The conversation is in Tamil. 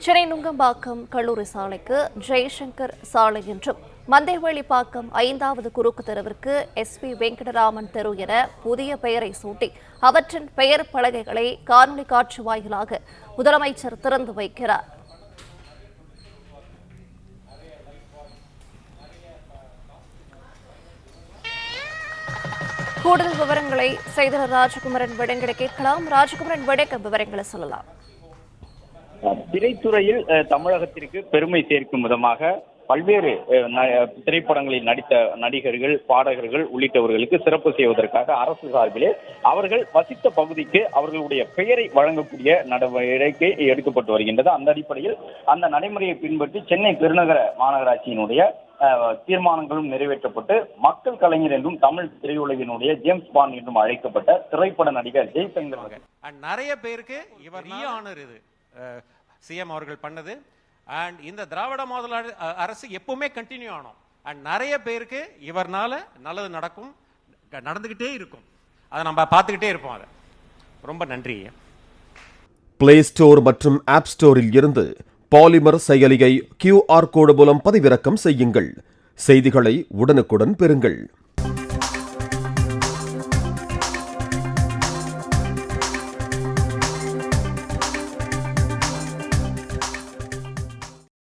சென்னை நுங்கம்பாக்கம் கல்லூரி சாலைக்கு ஜெய்சங்கர் சாலை என்றும், மந்தைவெளிப்பாக்கம் 5வது குறுக்கு தெருவிற்கு SP வெங்கடராமன் தெரு என புதிய பெயரை சூட்டி அவற்றின் பெயர் பலகைகளை காணொலி காட்சி வாயிலாக முதலமைச்சர் திறந்து வைக்கிறார். கூடுதல் விவரங்களை செய்தியாளர் ராஜகுமரன் வழங்க கேட்கலாம். ராஜகுமரன் வடக்க விவரங்களை சொல்லலாம். திரைத்துறையில் தமிழகத்திற்கு பெருமை சேர்க்கும் விதமாக பல்வேறு திரைப்படங்களில் நடித்த நடிகர்கள், பாடகர்கள் உள்ளிட்டவர்களுக்கு சிறப்பு செய்வதற்காக அரசு சார்பிலே அவர்கள் வசித்த பகுதிக்கு அவர்களுடைய பெயரை வழங்கக்கூடிய நடவடிக்கை எடுக்கப்பட்டு வருகின்றது. அந்த அடிப்படையில் அந்த நடைமுறையை பின்பற்றி சென்னை பெருநகர மாநகராட்சியினுடைய தீர்மானங்களும் நிறைவேற்றப்பட்டு மக்கள் கலைஞர் என்றும் தமிழ் திரையுலகினுடைய ஜேம்ஸ் பாண்ட் என்றும் அழைக்கப்பட்ட திரைப்பட நடிகர் ஜெய்சங்கர் நிறைய பேருக்கு இவர் ஆனர் இது சிஎம் அவர்கள் பண்ணது. அண்ட் இந்த திராவிட மாடல் அரசு எப்பவுமே கண்டினியூ ஆனோம். அண்ட் நிறைய பேருக்கு இவர்னால நல்லது நடக்கும், நடந்துகிட்டே இருக்கும். அதை நம்ம பார்த்துக்கிட்டே இருப்போம். அதை ரொம்ப நன்றி. பிளே ஸ்டோர் மற்றும் ஆப் ஸ்டோரில் இருந்து பாலிமர் செயலியை QR கோடு மூலம் பதிவிறக்கம் செய்யுங்கள். செய்திகளை உடனுக்குடன் பெறுங்கள்.